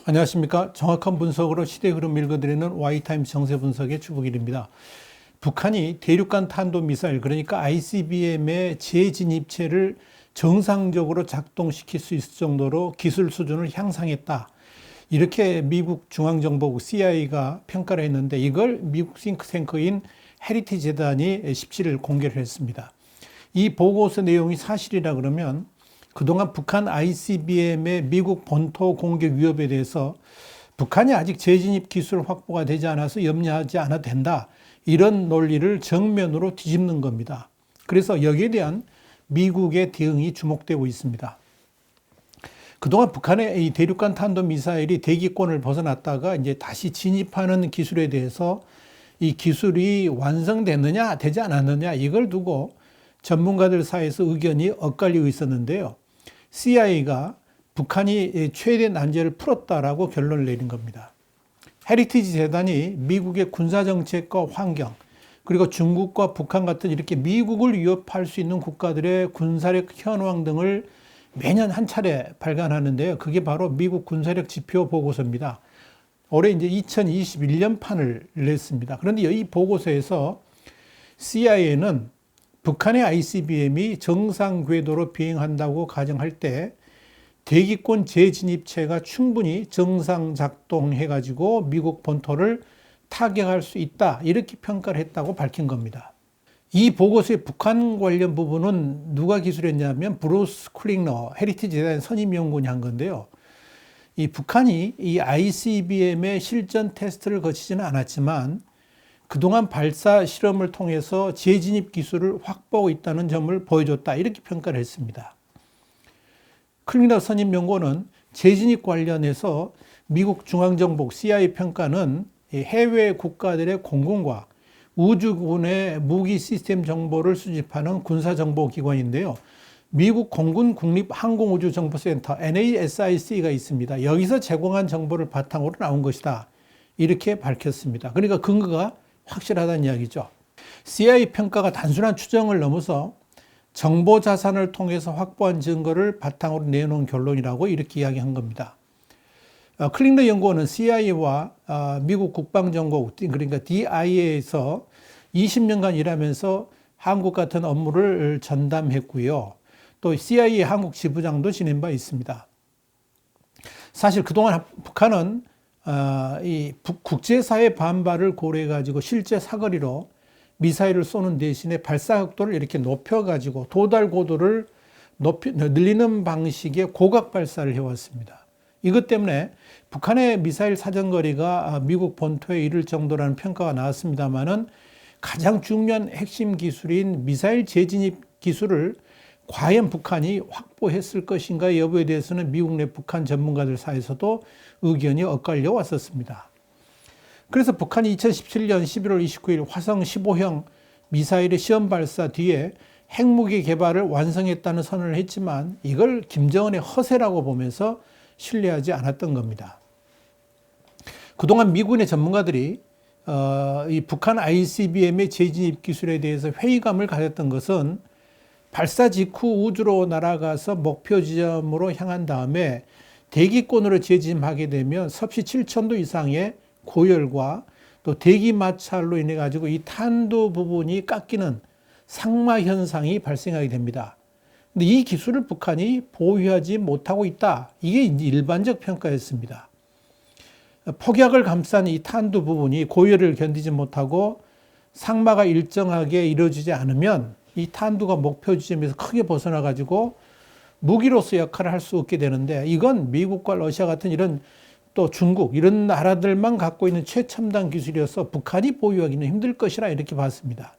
안녕하십니까. 정확한 분석으로 시대 흐름 읽어드리는 Y타임스 정세 분석의 주북일입니다. 북한이 대륙간 탄도미사일, 그러니까 ICBM의 재진입체를 정상적으로 작동시킬 수 있을 정도로 기술 수준을 향상했다. 이렇게 미국 중앙정보국 CIA가 평가를 했는데, 이걸 미국 싱크탱크인 헤리티지 재단이 17일 공개를 했습니다. 이 보고서 내용이 사실이라 그러면 그동안 북한 ICBM의 미국 본토 공격 위협에 대해서 북한이 아직 재진입 기술 확보가 되지 않아서 염려하지 않아도 된다. 이런 논리를 정면으로 뒤집는 겁니다. 그래서 여기에 대한 미국의 대응이 주목되고 있습니다. 그동안 북한의 이 대륙간 탄도미사일이 대기권을 벗어났다가 이제 다시 진입하는 기술에 대해서 이 기술이 완성됐느냐 되지 않았느냐 이걸 두고 전문가들 사이에서 의견이 엇갈리고 있었는데요. CIA가 북한이 최대 난제를 풀었다라고 결론을 내린 겁니다. 헤리티지 재단이 미국의 군사정책과 환경, 그리고 중국과 북한 같은 이렇게 미국을 위협할 수 있는 국가들의 군사력 현황 등을 매년 한 차례 발간하는데요. 그게 바로 미국 군사력 지표 보고서입니다. 올해 이제 2021년 판을 냈습니다. 그런데 이 보고서에서 CIA는 북한의 ICBM이 정상 궤도로 비행한다고 가정할 때 대기권 재진입체가 충분히 정상 작동해가지고 미국 본토를 타격할 수 있다. 이렇게 평가를 했다고 밝힌 겁니다. 이 보고서의 북한 관련 부분은 누가 기술했냐면 브루스 클링너 헤리티지 재단 선임연구원이 한 건데요. 이 북한이 이 ICBM의 실전 테스트를 거치지는 않았지만 그동안 발사 실험을 통해서 재진입 기술을 확보하고 있다는 점을 보여줬다. 이렇게 평가를 했습니다. 클리너 선임연구원은 재진입 관련해서 미국 중앙정보국 CIA 평가는 해외 국가들의 공군과 우주군의 무기 시스템 정보를 수집하는 군사정보기관인데요. 미국 공군 국립항공우주정보센터 NASIC가 있습니다. 여기서 제공한 정보를 바탕으로 나온 것이다. 이렇게 밝혔습니다. 그러니까 근거가 확실하다는 이야기죠. CIA 평가가 단순한 추정을 넘어서 정보 자산을 통해서 확보한 증거를 바탕으로 내놓은 결론이라고 이렇게 이야기한 겁니다. 클링너 연구원은 CIA와 미국 국방정보국, 그러니까 DIA에서 20년간 일하면서 한국 같은 업무를 전담했고요. 또 CIA 한국 지부장도 지낸 바 있습니다. 사실 그동안 북한은 이 국제사회 반발을 고려해가지고 실제 사거리로 미사일을 쏘는 대신에 발사 각도를 이렇게 높여가지고 도달 고도를 늘리는 방식의 고각 발사를 해왔습니다. 이것 때문에 북한의 미사일 사정거리가 미국 본토에 이를 정도라는 평가가 나왔습니다만은 가장 중요한 핵심 기술인 미사일 재진입 기술을 과연 북한이 확보했을 것인가 여부에 대해서는 미국 내 북한 전문가들 사이에서도 의견이 엇갈려 왔었습니다. 그래서 북한이 2017년 11월 29일 화성 15형 미사일의 시험 발사 뒤에 핵무기 개발을 완성했다는 선언을 했지만 이걸 김정은의 허세라고 보면서 신뢰하지 않았던 겁니다. 그동안 미군의 전문가들이 이 북한 ICBM의 재진입 기술에 대해서 회의감을 가졌던 것은 발사 직후 우주로 날아가서 목표 지점으로 향한 다음에 대기권으로 재진입하게 되면 섭씨 7,000도 이상의 고열과 또 대기 마찰로 인해 가지고 이 탄도 부분이 깎이는 상마 현상이 발생하게 됩니다. 근데 이 기술을 북한이 보유하지 못하고 있다. 이게 일반적 평가였습니다. 폭약을 감싼 이 탄도 부분이 고열을 견디지 못하고 상마가 일정하게 이루어지지 않으면 이 탄두가 목표 지점에서 크게 벗어나 가지고 무기로서 역할을 할 수 없게 되는데 이건 미국과 러시아 같은 이런 또 중국 이런 나라들만 갖고 있는 최첨단 기술이어서 북한이 보유하기는 힘들 것이라 이렇게 봤습니다.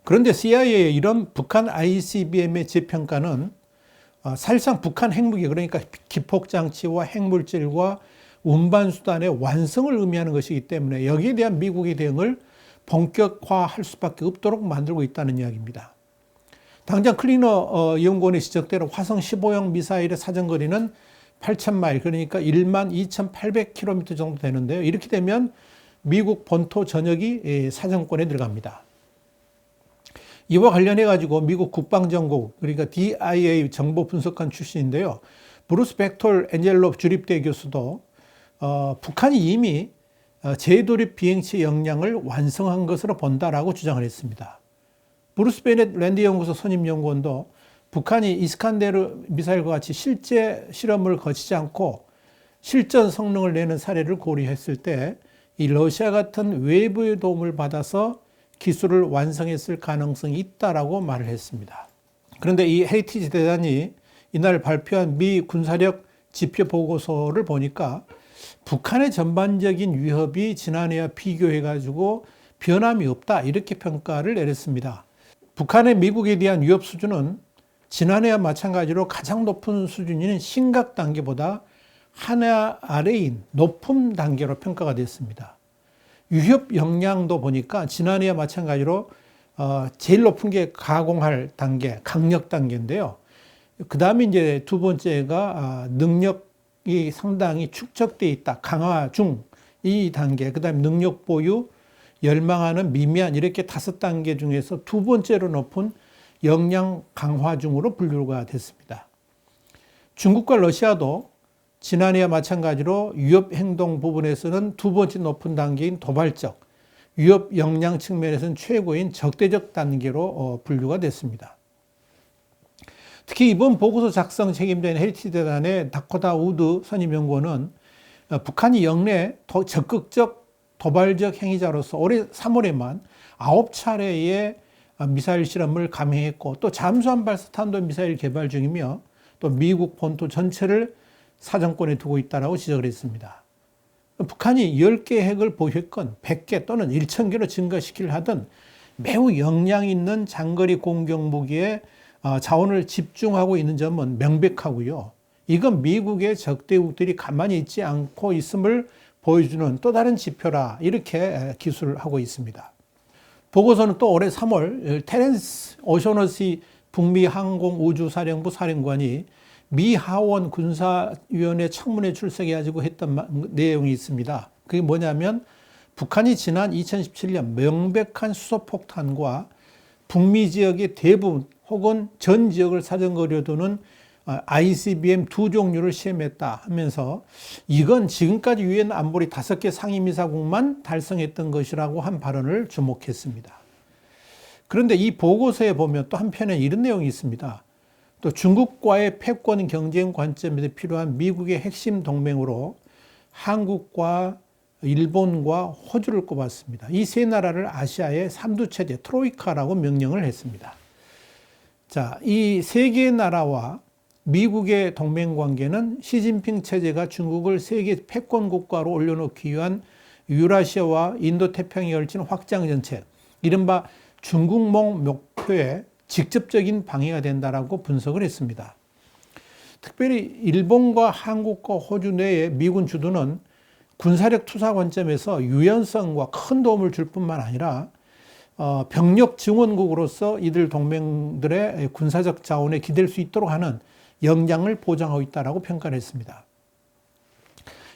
그런데 CIA의 이런 북한 ICBM의 재평가는 사실상 북한 핵무기 그러니까 기폭장치와 핵물질과 운반수단의 완성을 의미하는 것이기 때문에 여기에 대한 미국의 대응을 본격화할 수밖에 없도록 만들고 있다는 이야기입니다. 당장 클리너 연구원의 지적대로 화성 15형 미사일의 사정거리는 8,000마일, 그러니까 12,800km 정도 되는데요. 이렇게 되면 미국 본토 전역이 사정권에 들어갑니다. 이와 관련해 가지고 미국 국방정보국, 그러니까 DIA 정보 분석관 출신인데요. 브루스 벡톨 엔젤로 주립대 교수도 북한이 이미 재도립 비행체 역량을 완성한 것으로 본다라고 주장을 했습니다. 브루스 베넷 랜드 연구소 선임 연구원도 북한이 이스칸데르 미사일과 같이 실제 실험을 거치지 않고 실전 성능을 내는 사례를 고려했을 때 이 러시아 같은 외부의 도움을 받아서 기술을 완성했을 가능성이 있다라고 말을 했습니다. 그런데 이 헤리티지 재단이 이날 발표한 미 군사력 지표 보고서를 보니까 북한의 전반적인 위협이 지난해와 비교해가지고 변함이 없다 이렇게 평가를 내렸습니다. 북한의 미국에 대한 위협 수준은 지난해와 마찬가지로 가장 높은 수준인 심각 단계보다 하나 아래인 높음 단계로 평가가 됐습니다. 위협 역량도 보니까 지난해와 마찬가지로 제일 높은 게 가공할 단계, 강력 단계인데요. 그 다음에 이제 두 번째가 능력이 상당히 축적돼 있다, 강화 중 이 단계, 그 다음에 능력 보유, 열망하는 미미한 이렇게 5단계 중에서 두 번째로 높은 역량 강화 중으로 분류가 됐습니다. 중국과 러시아도 지난해와 마찬가지로 위협 행동 부분에서는 두 번째 높은 단계인 도발적, 위협 역량 측면에서는 최고인 적대적 단계로 분류가 됐습니다. 특히 이번 보고서 작성 책임자인 헤리티지 재단의 다코타 우드 선임연구원은 북한이 영내 적극적 도발적 행위자로서 올해 3월에만 9차례의 미사일 실험을 감행했고 또 잠수함 발사 탄도미사일 개발 중이며 또 미국 본토 전체를 사정권에 두고 있다고 지적을 했습니다. 북한이 10개 핵을 보유했건 100개 또는 1000개로 증가시키려 하던 매우 역량 있는 장거리 공격 무기에 자원을 집중하고 있는 점은 명백하고요. 이건 미국의 적대국들이 가만히 있지 않고 있음을 보여주는 또 다른 지표라 이렇게 기술하고 있습니다. 보고서는 또 올해 3월 테렌스 오셔너시 북미 항공우주사령부 사령관이 미 하원 군사위원회 청문회 출석해가지고 했던 내용이 있습니다. 그게 뭐냐면 북한이 지난 2017년 명백한 수소폭탄과 북미 지역의 대부분 혹은 전 지역을 사정거리에 두는 ICBM 두 종류를 시험했다 하면서 이건 지금까지 유엔 안보리 5개 상임이사국만 달성했던 것이라고 한 발언을 주목했습니다. 그런데 이 보고서에 보면 또 한편에 이런 내용이 있습니다. 또 중국과의 패권 경쟁 관점에서 필요한 미국의 핵심 동맹으로 한국과 일본과 호주를 꼽았습니다. 이 세 나라를 아시아의 삼두체제 트로이카라고 명명을 했습니다. 자, 이 세 개의 나라와 미국의 동맹 관계는 시진핑 체제가 중국을 세계 패권 국가로 올려놓기 위한 유라시아와 인도태평양에 걸친 확장 정책, 이른바 중국몽 목표에 직접적인 방해가 된다라고 분석을 했습니다. 특별히 일본과 한국과 호주 내의 미군 주둔은 군사력 투사 관점에서 유연성과 큰 도움을 줄 뿐만 아니라 병력 증원국으로서 이들 동맹들의 군사적 자원에 기댈 수 있도록 하는 역량을 보장하고 있다고 평가를 했습니다.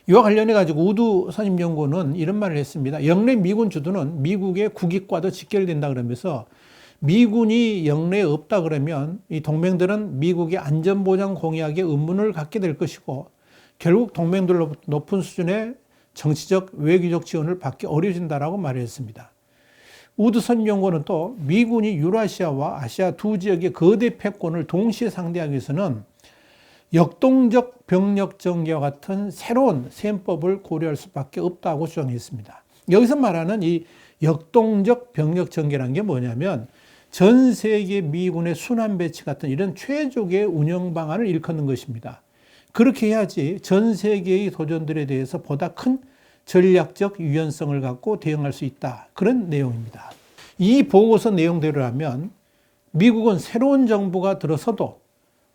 이와 관련해 가지고 우드 선임연구원은 이런 말을 했습니다. 영내 미군 주둔은 미국의 국익과도 직결된다 그러면서 미군이 영내에 없다 그러면 이 동맹들은 미국의 안전보장 공약에 의문을 갖게 될 것이고 결국 동맹들로 높은 수준의 정치적 외교적 지원을 받기 어려워진다라고 말했습니다. 우드 선임연구원은 또 미군이 유라시아와 아시아 두 지역의 거대 패권을 동시에 상대하기 위해서는 역동적 병력 전개와 같은 새로운 셈법을 고려할 수밖에 없다고 주장했습니다. 여기서 말하는 이 역동적 병력 전개라는 게 뭐냐면 전 세계 미군의 순환 배치 같은 이런 최적의 운영 방안을 일컫는 것입니다. 그렇게 해야지 전 세계의 도전들에 대해서 보다 큰 전략적 유연성을 갖고 대응할 수 있다. 그런 내용입니다. 이 보고서 내용대로라면 미국은 새로운 정부가 들어서도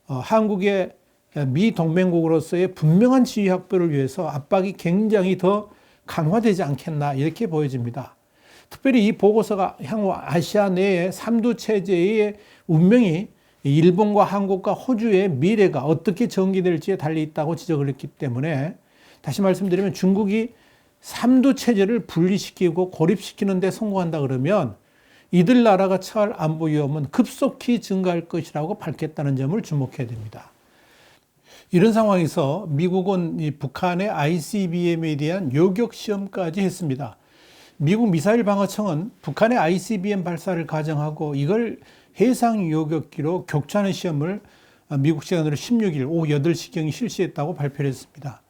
한국의 미 동맹국으로서의 분명한 지위 확보를 위해서 압박이 굉장히 더 강화되지 않겠나 이렇게 보여집니다. 특별히 이 보고서가 향후 아시아 내의 삼두 체제의 운명이 일본과 한국과 호주의 미래가 어떻게 전개될지에 달려 있다고 지적을 했기 때문에 다시 말씀드리면 중국이 삼두 체제를 분리시키고 고립시키는 데 성공한다 그러면 이들 나라가 처할 안보 위험은 급속히 증가할 것이라고 밝혔다는 점을 주목해야 됩니다. 이런 상황에서 미국은 이 북한의 ICBM에 대한 요격 시험까지 했습니다. 미국 미사일 방어청은 북한의 ICBM 발사를 가정하고 이걸 해상 요격기로 격추하는 시험을 미국 시간으로 16일 오후 8시경에 실시했다고 발표를 했습니다.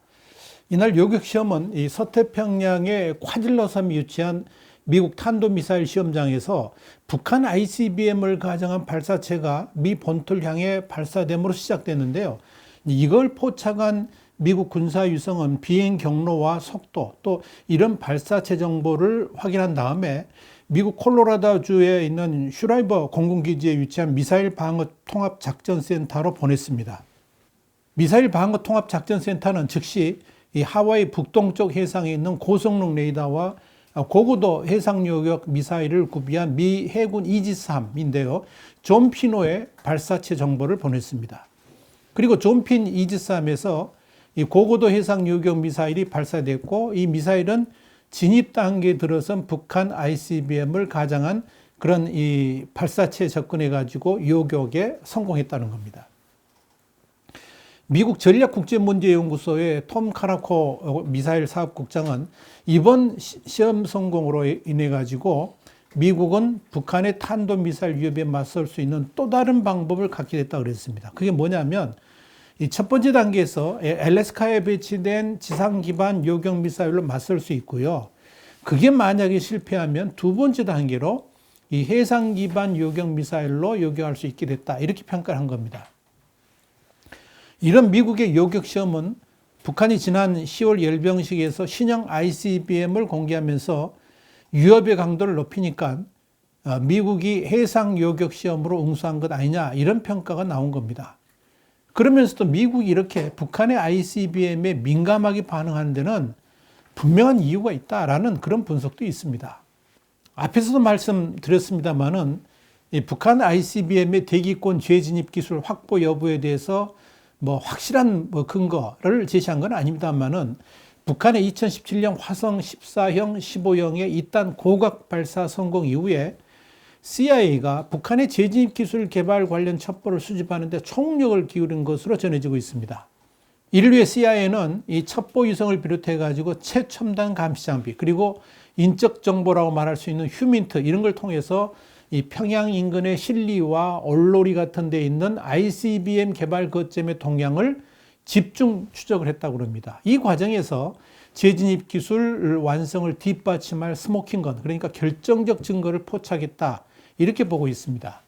이날 요격 시험은 이 서태평양의 콰질러 섬이 위치한 미국 탄도미사일 시험장에서 북한 ICBM을 가정한 발사체가 미 본토를 향해 발사됨으로 시작됐는데요. 이걸 포착한 미국 군사위성은 비행 경로와 속도 또 이런 발사체 정보를 확인한 다음에 미국 콜로라도주에 있는 슈라이버 공군기지에 위치한 미사일 방어 통합 작전센터로 보냈습니다. 미사일 방어 통합 작전센터는 즉시 이 하와이 북동쪽 해상에 있는 고성능 레이더와 고고도 해상 요격 미사일을 구비한 미 해군 이지스함인데요. 존 피노의 발사체 정보를 보냈습니다. 그리고 존 핀 이지스함에서 이 고고도 해상 요격 미사일이 발사됐고 이 미사일은 진입 단계에 들어선 북한 ICBM을 가정한 그런 이 발사체에 접근해 가지고 요격에 성공했다는 겁니다. 미국 전략국제문제연구소의 톰 카라코 미사일 사업국장은 이번 시험 성공으로 인해 가지고 미국은 북한의 탄도미사일 위협에 맞설 수 있는 또 다른 방법을 갖게 됐다고 그랬습니다. 그게 뭐냐면 이 첫 번째 단계에서 알래스카에 배치된 지상 기반 요격 미사일로 맞설 수 있고요. 그게 만약에 실패하면 두 번째 단계로 이 해상 기반 요격 미사일로 요격할 수 있게 됐다. 이렇게 평가를 한 겁니다. 이런 미국의 요격 시험은 북한이 지난 10월 열병식에서 신형 ICBM을 공개하면서 위협의 강도를 높이니까 미국이 해상 요격 시험으로 응수한 것 아니냐 이런 평가가 나온 겁니다. 그러면서도 미국이 이렇게 북한의 ICBM에 민감하게 반응하는 데는 분명한 이유가 있다라는 그런 분석도 있습니다. 앞에서도 말씀드렸습니다만은 북한 ICBM의 대기권 재진입 기술 확보 여부에 대해서 확실한 근거를 제시한 건 아닙니다만은 북한의 2017년 화성 14형, 15형의 이딴 고각 발사 성공 이후에 CIA가 북한의 재진입 기술 개발 관련 첩보를 수집하는 데 총력을 기울인 것으로 전해지고 있습니다. 이를 위해 CIA는 이 첩보 위성을 비롯해 가지고 최첨단 감시 장비 그리고 인적 정보라고 말할 수 있는 휴민트 이런 걸 통해서 이 평양 인근의 실리와 얼로리 같은 데 있는 ICBM 개발 거점의 동향을 집중 추적을 했다고 합니다. 이 과정에서 재진입 기술 완성을 뒷받침할 스모킹건 그러니까 결정적 증거를 포착했다. 이렇게 보고 있습니다.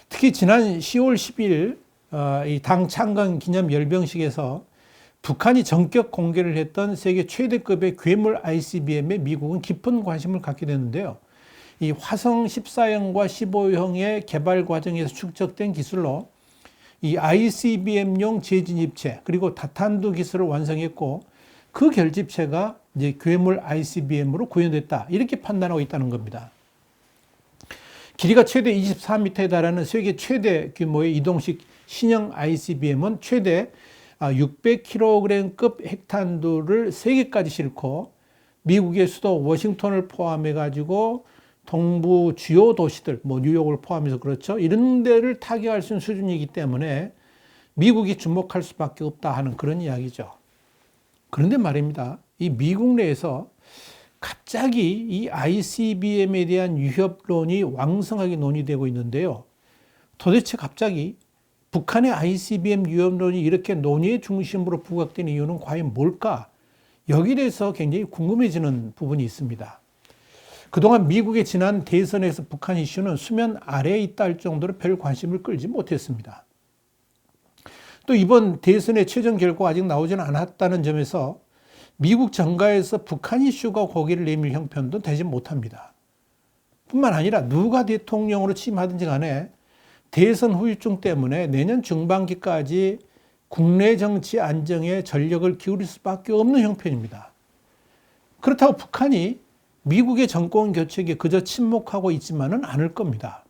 특히 지난 10월 10일 이 당 창건 기념 열병식에서 북한이 전격 공개를 했던 세계 최대급의 괴물 ICBM에 미국은 깊은 관심을 갖게 됐는데요. 이 화성 14형과 15형의 개발 과정에서 축적된 기술로 이 ICBM용 재진입체 그리고 다탄두 기술을 완성했고 그 결집체가 이제 괴물 ICBM으로 구현됐다. 이렇게 판단하고 있다는 겁니다. 길이가 최대 24m에 달하는 세계 최대 규모의 이동식 신형 ICBM은 최대 600kg급 핵탄두를 3개까지 싣고 미국의 수도 워싱턴을 포함해 가지고 동부 주요 도시들, 뉴욕을 포함해서 그렇죠. 이런 데를 타격할 수 있는 수준이기 때문에 미국이 주목할 수밖에 없다 하는 그런 이야기죠. 그런데 말입니다. 이 미국 내에서 갑자기 이 ICBM에 대한 위협론이 왕성하게 논의되고 있는데요. 도대체 갑자기 북한의 ICBM 위협론이 이렇게 논의의 중심으로 부각된 이유는 과연 뭘까? 여기에 대해서 굉장히 궁금해지는 부분이 있습니다. 그동안 미국의 지난 대선에서 북한 이슈는 수면 아래에 있다 할 정도로 별 관심을 끌지 못했습니다. 또 이번 대선의 최종 결과가 아직 나오지는 않았다는 점에서 미국 정가에서 북한 이슈가 고개를 내밀 형편도 되지 못합니다. 뿐만 아니라 누가 대통령으로 취임하든지 간에 대선 후유증 때문에 내년 중반기까지 국내 정치 안정에 전력을 기울일 수밖에 없는 형편입니다. 그렇다고 북한이 미국의 정권 교체에 그저 침묵하고 있지만은 않을 겁니다.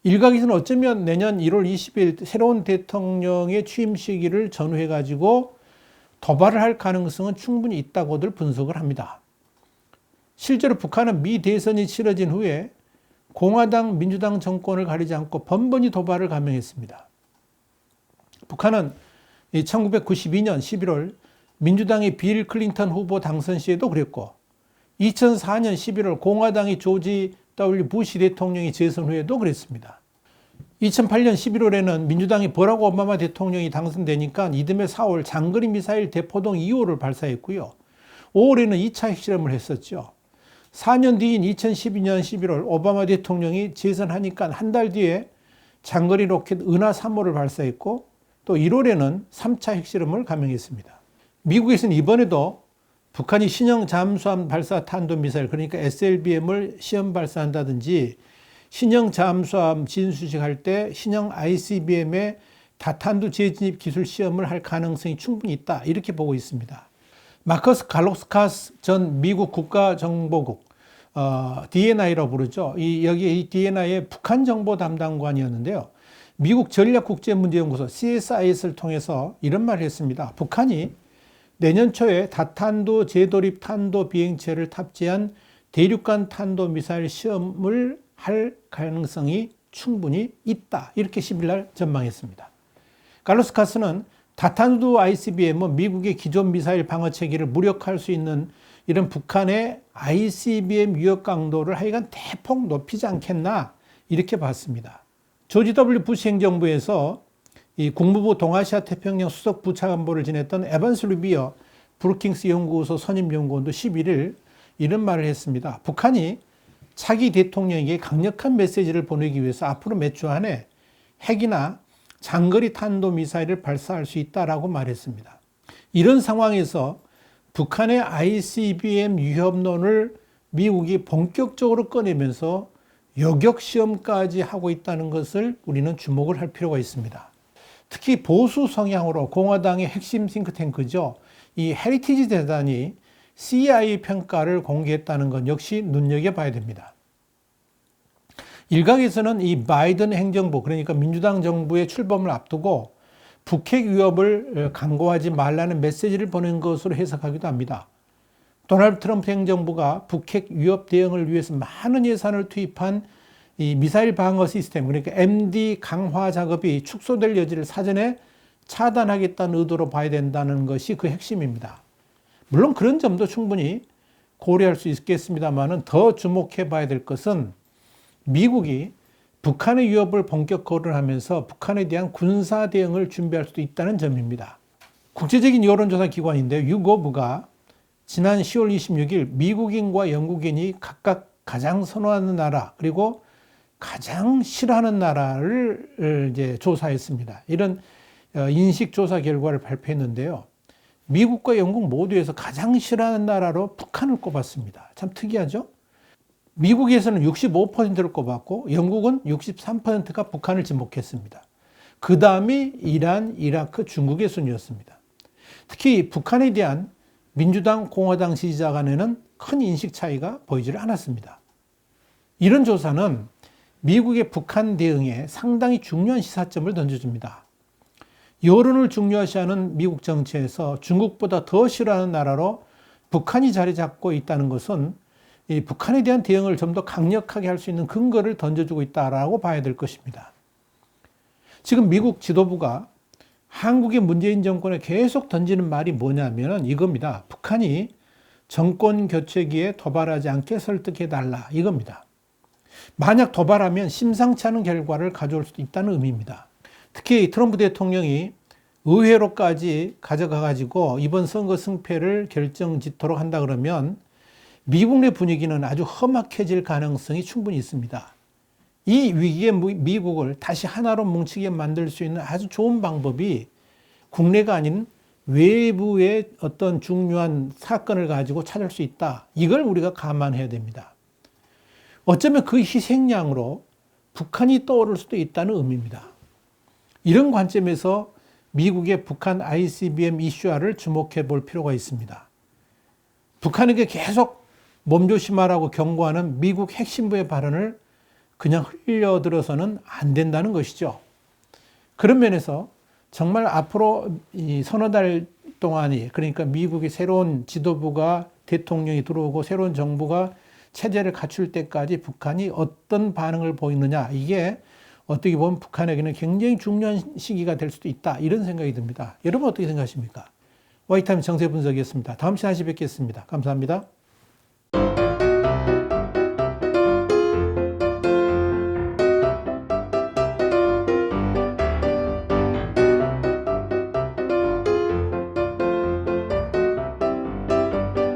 일각에서는 어쩌면 내년 1월 20일 새로운 대통령의 취임 시기를 전후해 가지고 도발을 할 가능성은 충분히 있다고들 분석을 합니다. 실제로 북한은 미 대선이 치러진 후에 공화당, 민주당 정권을 가리지 않고 번번이 도발을 감행했습니다. 북한은 1992년 11월 민주당의 빌 클린턴 후보 당선 시에도 그랬고 2004년 11월 공화당의 조지 W. 부시 대통령이 재선 후에도 그랬습니다. 2008년 11월에는 민주당이 버락 오바마 대통령이 당선되니까 이듬해 4월 장거리 미사일 대포동 2호를 발사했고요. 5월에는 2차 핵실험을 했었죠. 4년 뒤인 2012년 11월 오바마 대통령이 재선하니까 한 달 뒤에 장거리 로켓 은하 3호를 발사했고 또 1월에는 3차 핵실험을 감행했습니다. 미국에서는 이번에도 북한이 신형 잠수함 발사 탄도미사일 그러니까 SLBM을 시험 발사한다든지 신형 잠수함 진수식할 때 신형 ICBM의 다탄두 재진입 기술 시험을 할 가능성이 충분히 있다 이렇게 보고 있습니다. 마커스 갈로스카스 전 미국 국가정보국 DNI라고 부르죠. 여기 이 DNI의 북한 정보 담당관이었는데요. 미국 전략국제문제연구소 CSIS를 통해서 이런 말을 했습니다. 북한이 내년 초에 다탄도 재도립 탄도 비행체를 탑재한 대륙간 탄도 미사일 시험을 할 가능성이 충분히 있다. 이렇게 10일 날 전망했습니다. 갈로스카스는 다탄도 ICBM은 미국의 기존 미사일 방어 체계를 무력화할 수 있는 이런 북한의 ICBM 위협 강도를 하여간 대폭 높이지 않겠나 이렇게 봤습니다. 조지 W. 부시 행정부에서 이 국무부 동아시아 태평양 수석 부차관보를 지냈던 에반스 루비어 브루킹스 연구소 선임연구원도 11일 이런 말을 했습니다. 북한이 차기 대통령에게 강력한 메시지를 보내기 위해서 앞으로 몇 주 안에 핵이나 장거리 탄도미사일을 발사할 수 있다라고 말했습니다. 이런 상황에서 북한의 ICBM 위협론을 미국이 본격적으로 꺼내면서 요격 시험까지 하고 있다는 것을 우리는 주목을 할 필요가 있습니다. 특히 보수 성향으로 공화당의 핵심 싱크탱크죠. 이 헤리티지 재단이 CIA 평가를 공개했다는 것 역시 눈여겨봐야 됩니다. 일각에서는 이 바이든 행정부 그러니까 민주당 정부의 출범을 앞두고 북핵 위협을 강구하지 말라는 메시지를 보낸 것으로 해석하기도 합니다. 도널드 트럼프 행정부가 북핵 위협 대응을 위해서 많은 예산을 투입한 이 미사일 방어 시스템 그러니까 MD 강화 작업이 축소될 여지를 사전에 차단하겠다는 의도로 봐야 된다는 것이 그 핵심입니다. 물론 그런 점도 충분히 고려할 수 있겠습니다만 더 주목해 봐야 될 것은 미국이 북한의 위협을 본격 거론하면서 북한에 대한 군사 대응을 준비할 수도 있다는 점입니다. 국제적인 여론조사 기관인데요. 유고브가 지난 10월 26일 미국인과 영국인이 각각 가장 선호하는 나라 그리고 가장 싫어하는 나라를 이제 조사했습니다. 이런 인식 조사 결과를 발표했는데요. 미국과 영국 모두에서 가장 싫어하는 나라로 북한을 꼽았습니다. 참 특이하죠? 미국에서는 65%를 꼽았고 영국은 63%가 북한을 지목했습니다. 그 다음이 이란, 이라크, 중국의 순이었습니다. 특히 북한에 대한 민주당, 공화당 지지자 간에는 큰 인식 차이가 보이질 않았습니다. 이런 조사는 미국의 북한 대응에 상당히 중요한 시사점을 던져줍니다. 여론을 중요시하는 미국 정치에서 중국보다 더 싫어하는 나라로 북한이 자리 잡고 있다는 것은 이 북한에 대한 대응을 좀 더 강력하게 할 수 있는 근거를 던져주고 있다라고 봐야 될 것입니다. 지금 미국 지도부가 한국의 문재인 정권에 계속 던지는 말이 뭐냐면 이겁니다. 북한이 정권 교체기에 도발하지 않게 설득해달라 이겁니다. 만약 도발하면 심상치 않은 결과를 가져올 수도 있다는 의미입니다. 특히 트럼프 대통령이 의회로까지 가져가가지고 이번 선거 승패를 결정짓도록 한다 그러면 미국 내 분위기는 아주 험악해질 가능성이 충분히 있습니다. 이 위기의 미국을 다시 하나로 뭉치게 만들 수 있는 아주 좋은 방법이 국내가 아닌 외부의 어떤 중요한 사건을 가지고 찾을 수 있다. 이걸 우리가 감안해야 됩니다. 어쩌면 그 희생양으로 북한이 떠오를 수도 있다는 의미입니다. 이런 관점에서 미국의 북한 ICBM 이슈화를 주목해 볼 필요가 있습니다. 북한에게 계속 몸조심하라고 경고하는 미국 핵심부의 발언을 그냥 흘려들어서는 안 된다는 것이죠. 그런 면에서 정말 앞으로 이 서너 달 동안이 그러니까 미국의 새로운 지도부가 대통령이 들어오고 새로운 정부가 체제를 갖출 때까지 북한이 어떤 반응을 보이느냐 이게 어떻게 보면 북한에게는 굉장히 중요한 시기가 될 수도 있다. 이런 생각이 듭니다. 여러분 어떻게 생각하십니까? 와이타임 정세 분석이었습니다. 다음 시간에 다시 뵙겠습니다. 감사합니다.